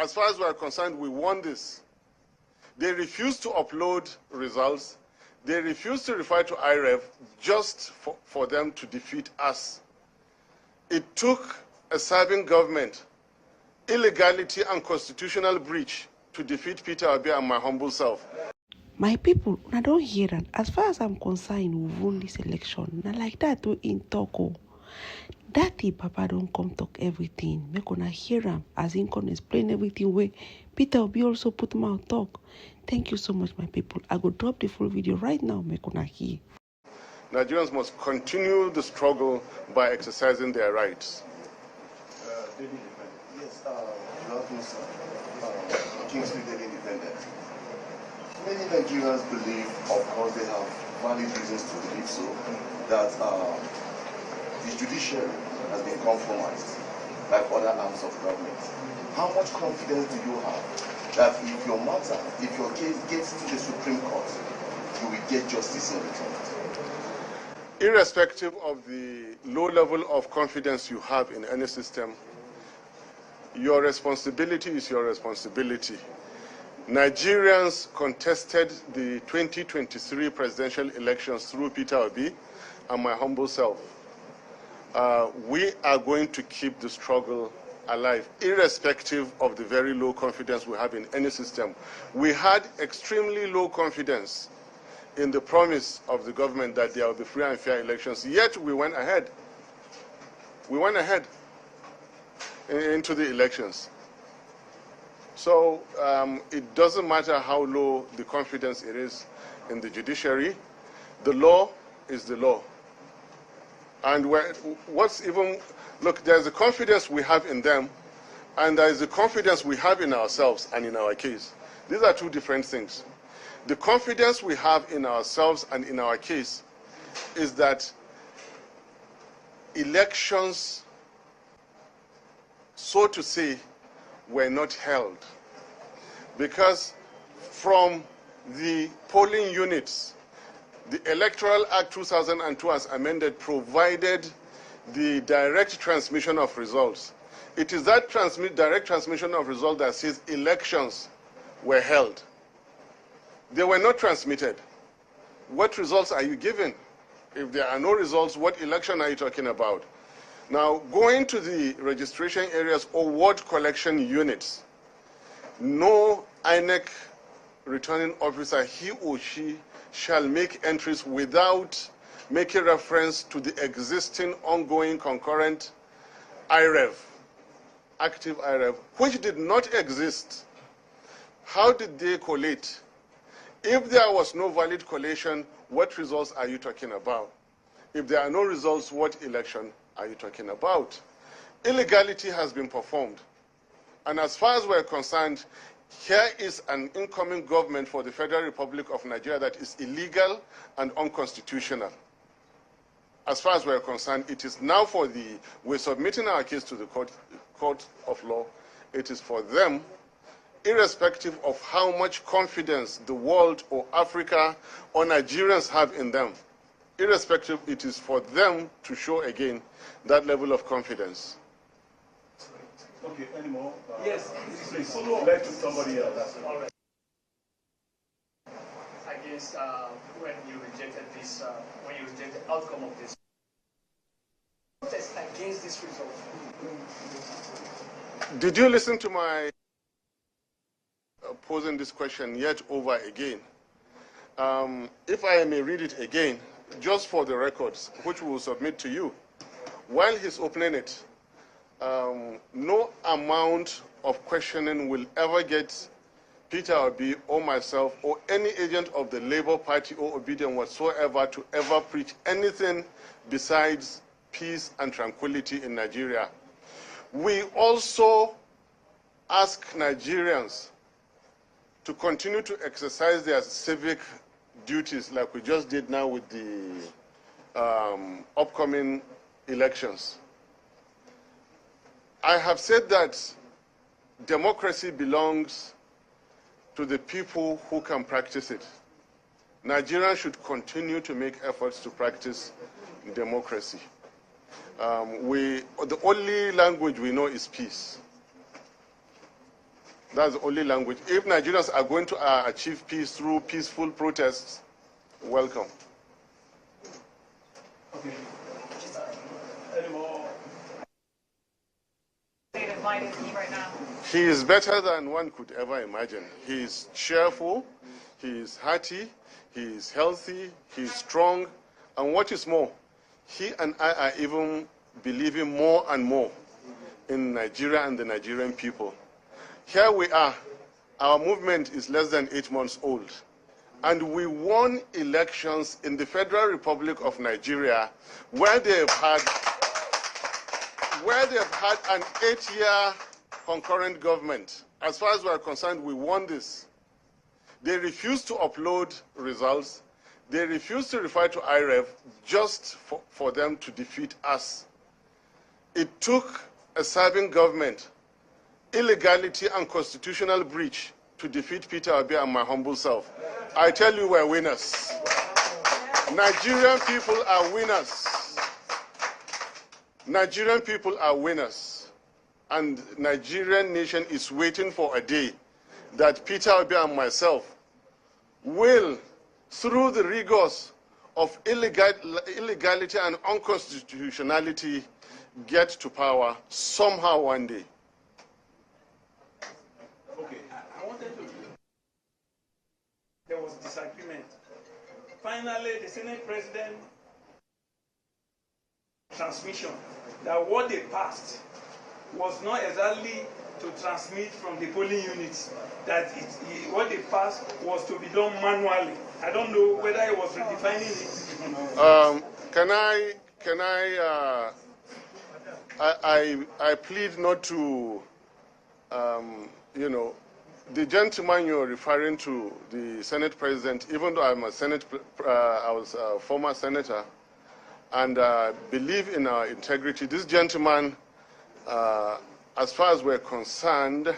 as far as we are concerned, we won this. They refused to upload results. They refused to refer to IREV just for them to defeat us. It took a serving government, illegality and constitutional breach to defeat Peter Obi and my humble self. My people, I don't hear that. As far as I'm concerned, we won this election. Now like that, we in talk. That Papa don't come talk everything. Make una hear him as he can explain everything where Peter Obi also put mouth talk. Thank you so much, my people. I go drop the full video right now. Make una hear. Nigerians must continue the struggle by exercising their rights. Yes, good afternoon, sir. Kingsley Daily Independent. Many Nigerians believe, of course, they have valid reasons to believe so, that the judiciary has been compromised like other arms of government. How much confidence do you have that if your matter, if your case gets to the Supreme Court, you will get justice in return? Irrespective of the low level of confidence you have in any system, your responsibility is your responsibility. Nigerians contested the 2023 presidential elections through Peter Obi and my humble self. We are going to keep the struggle alive, irrespective of the very low confidence we have in any system. We had extremely low confidence in the promise of the government that there will be free and fair elections, yet we went ahead. We went ahead into the elections. So it doesn't matter how low the confidence it is in the judiciary, the law is the law. And what's even, look, there's the confidence we have in them, and there's the confidence we have in ourselves and in our case. These are two different things. The confidence we have in ourselves and in our case is that elections, so to say, were not held. Because from the polling units, the Electoral Act 2002 as amended provided the direct transmission of results. It is that direct transmission of results that says elections were held. They were not transmitted. What results are you giving? If there are no results, what election are you talking about? Now, going to the registration areas or ward collection units, no INEC returning officer, he or she, shall make entries without making reference to the existing ongoing concurrent IREV, active IREV, which did not exist. How did they collate? If there was no valid collation, what results are you talking about? If there are no results, what election are you talking about? Illegality has been performed. And as far as we're concerned, here is an incoming government for the Federal Republic of Nigeria that is illegal and unconstitutional. As far as we're concerned, it is now for we're submitting our case to the court of law. It is for them, irrespective of how much confidence the world or Africa or Nigerians have in them, irrespective, it is for them to show again that level of confidence. Okay, any more? Yes. Please, let somebody else. All right. Against when you rejected this, when you rejected the outcome of this protest against this result. Did you listen to my posing this question yet over again? If I may read it again, just for the records, which we will submit to you, while he's opening it, no amount of questioning will ever get Peter Obi or myself or any agent of the Labour Party or Obedient whatsoever to ever preach anything besides peace and tranquility in Nigeria. We also ask Nigerians to continue to exercise their civic duties like we just did now with the upcoming elections. I have said that democracy belongs to the people who can practice it. Nigerians should continue to make efforts to practice democracy. The only language we know is peace. That's the only language. If Nigerians are going to achieve peace through peaceful protests, welcome. Okay. Any more? State of mind is he right now? He is better than one could ever imagine. He is cheerful, he is hearty, he is healthy, he is strong, and what is more, he and I are even believing more and more in Nigeria and the Nigerian people. Here we are. Our movement is less than 8 months old. And we won elections in the Federal Republic of Nigeria where they've had an 8-year concurrent government. As far as we're concerned, we won this. They refused to upload results. They refused to refer to IREF just for them to defeat us. It took a serving government, illegality and constitutional breach to defeat Peter Obi and my humble self. I tell you, we're winners. Nigerian people are winners. Nigerian people are winners. And Nigerian nation is waiting for a day that Peter Obi and myself will, through the rigors of illegality and unconstitutionality, get to power somehow one day. Okay, I wanted to. There was disagreement. Finally, the Senate President transmission that what they passed was not exactly to transmit from the polling units. That what they passed was to be done manually. I don't know whether it was redefining it. I plead not to, the gentleman you're referring to, the Senate President, even though I'm I was a former senator, and believe in our integrity, this gentleman, as far as we're concerned,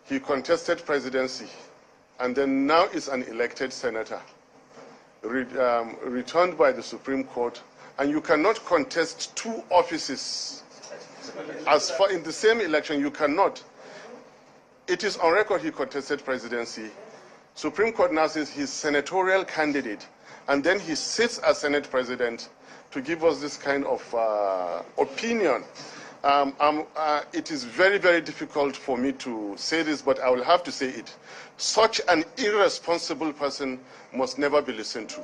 he contested presidency, and then now is an elected senator, returned by the Supreme Court, and you cannot contest 2 offices. As far in the same election, you cannot. It is on record he contested presidency. Supreme Court now says he's senatorial candidate, and then he sits as Senate President to give us this kind of opinion. It is very, very difficult for me to say this, but I will have to say it. Such an irresponsible person must never be listened to.